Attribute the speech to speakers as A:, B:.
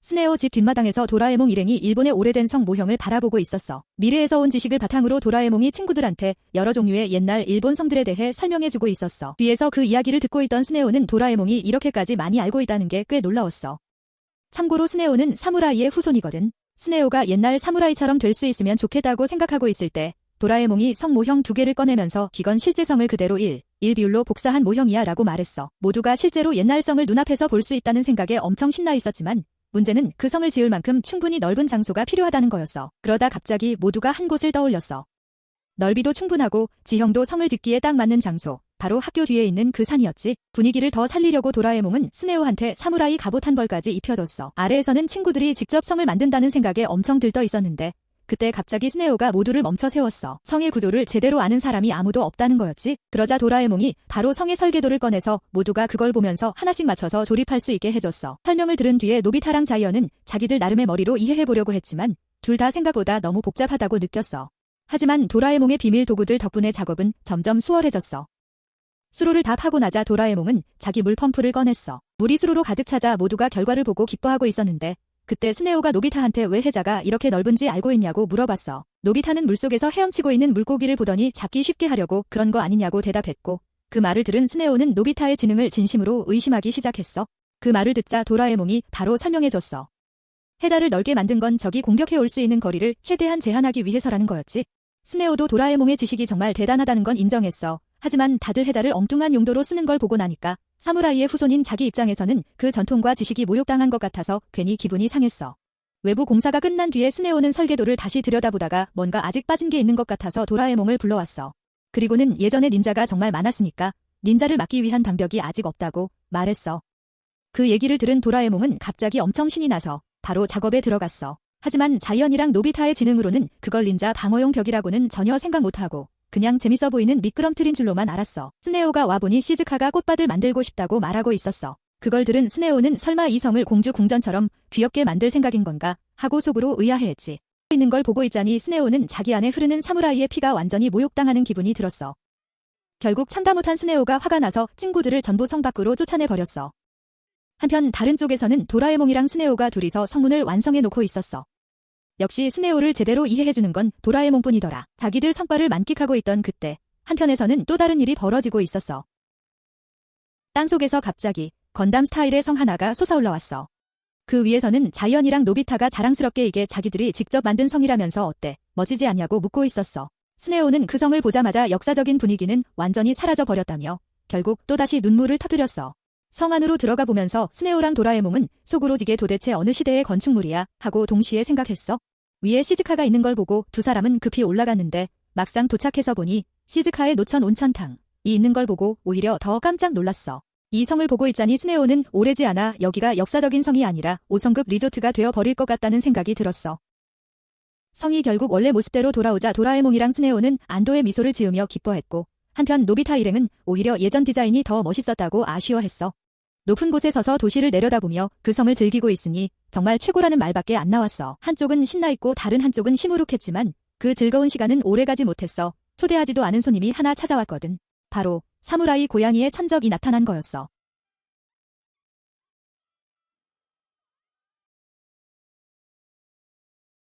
A: 스네오 집 뒷마당에서 도라에몽 일행이 일본의 오래된 성 모형을 바라보고 있었어. 미래에서 온 지식을 바탕으로 도라에몽이 친구들한테 여러 종류의 옛날 일본 성들에 대해 설명해주고 있었어. 뒤에서 그 이야기를 듣고 있던 스네오는 도라에몽이 이렇게까지 많이 알고 있다는 게 꽤 놀라웠어. 참고로 스네오는 사무라이의 후손이거든. 스네오가 옛날 사무라이처럼 될 수 있으면 좋겠다고 생각하고 있을 때 도라에몽이 성 모형 2개를 꺼내면서 이건 실제 성을 그대로 1:1 복사한 모형이야 라고 말했어. 모두가 실제로 옛날 성을 눈앞에서 볼 수 있다는 생각에 엄청 신나 있었지만 문제는 그 성을 지을 만큼 충분히 넓은 장소가 필요하다는 거였어. 그러다 갑자기 모두가 한 곳을 떠올렸어. 넓이도 충분하고 지형도 성을 짓기에 딱 맞는 장소. 바로 학교 뒤에 있는 그 산이었지. 분위기를 더 살리려고 도라에몽은 스네오한테 사무라이 갑옷 한 벌까지 입혀줬어. 아래에서는 친구들이 직접 성을 만든다는 생각에 엄청 들떠 있었는데 그때 갑자기 스네오가 모두를 멈춰 세웠어. 성의 구조를 제대로 아는 사람이 아무도 없다는 거였지. 그러자 도라에몽이 바로 성의 설계도를 꺼내서 모두가 그걸 보면서 하나씩 맞춰서 조립할 수 있게 해줬어. 설명을 들은 뒤에 노비타랑 자이언은 자기들 나름의 머리로 이해해보려고 했지만 둘 다 생각보다 너무 복잡하다고 느꼈어. 하지만 도라에몽의 비밀 도구들 덕분에 작업은 점점 수월해졌어. 수로를 다 파고 나자 도라에몽은 자기 물 펌프를 꺼냈어. 물이 수로로 가득 차자 모두가 결과를 보고 기뻐하고 있었는데 그때 스네오가 노비타한테 왜 해자가 이렇게 넓은지 알고 있냐고 물어봤어. 노비타는 물속에서 헤엄치고 있는 물고기를 보더니 잡기 쉽게 하려고 그런 거 아니냐고 대답했고 그 말을 들은 스네오는 노비타의 지능을 진심으로 의심하기 시작했어. 그 말을 듣자 도라에몽이 바로 설명해줬어. 해자를 넓게 만든 건 적이 공격해 올 수 있는 거리를 최대한 제한하기 위해서라는 거였지. 스네오도 도라에몽의 지식이 정말 대단하다는 건 인정했어. 하지만 다들 해자를 엉뚱한 용도로 쓰는 걸 보고 나니까 사무라이의 후손인 자기 입장에서는 그 전통과 지식이 모욕당한 것 같아서 괜히 기분이 상했어. 외부 공사가 끝난 뒤에 스네오는 설계도를 다시 들여다보다가 뭔가 아직 빠진 게 있는 것 같아서 도라에몽을 불러왔어. 그리고는 예전에 닌자가 정말 많았으니까 닌자를 막기 위한 방벽이 아직 없다고 말했어. 그 얘기를 들은 도라에몽은 갑자기 엄청 신이 나서 바로 작업에 들어갔어. 하지만 자이언이랑 노비타의 지능으로는 그걸 닌자 방어용 벽이라고는 전혀 생각 못하고 그냥 재밌어 보이는 미끄럼틀인 줄로만 알았어. 스네오가 와보니 시즈카가 꽃밭을 만들고 싶다고 말하고 있었어. 그걸 들은 스네오는 설마 이 성을 공주 궁전처럼 귀엽게 만들 생각인 건가 하고 속으로 의아해했지. 있는 걸 보고 있자니 스네오는 자기 안에 흐르는 사무라이의 피가 완전히 모욕당하는 기분이 들었어. 결국 참다 못한 스네오가 화가 나서 친구들을 전부 성 밖으로 쫓아내버렸어. 한편 다른 쪽에서는 도라에몽이랑 스네오가 둘이서 성문을 완성해 놓고 있었어. 역시 스네오를 제대로 이해해주는 건 도라에몽뿐이더라. 자기들 성과를 만끽하고 있던 그때 한편에서는 또 다른 일이 벌어지고 있었어. 땅속에서 갑자기 건담 스타일의 성 하나가 솟아올라왔어. 그 위에서는 자이언이랑 노비타가 자랑스럽게 이게 자기들이 직접 만든 성이라면서 어때? 멋지지 않냐고 묻고 있었어. 스네오는 그 성을 보자마자 역사적인 분위기는 완전히 사라져버렸다며 결국 또다시 눈물을 터뜨렸어. 성 안으로 들어가 보면서 스네오랑 도라에몽은 속으로 지게 도대체 어느 시대의 건축물이야 하고 동시에 생각했어. 위에 시즈카가 있는 걸 보고 두 사람은 급히 올라갔는데 막상 도착해서 보니 시즈카의 노천 온천탕이 있는 걸 보고 오히려 더 깜짝 놀랐어. 이 성을 보고 있자니 스네오는 오래지 않아 여기가 역사적인 성이 아니라 5성급 리조트가 되어버릴 것 같다는 생각이 들었어. 성이 결국 원래 모습대로 돌아오자 도라에몽이랑 스네오는 안도의 미소를 지으며 기뻐했고 한편 노비타 일행은 오히려 예전 디자인이 더 멋있었다고 아쉬워했어. 높은 곳에 서서 도시를 내려다보며 그 성을 즐기고 있으니 정말 최고라는 말밖에 안 나왔어. 한쪽은 신나있고 다른 한쪽은 시무룩했지만 그 즐거운 시간은 오래가지 못했어. 초대하지도 않은 손님이 하나 찾아왔거든. 바로 사무라이 고양이의 천적이 나타난 거였어.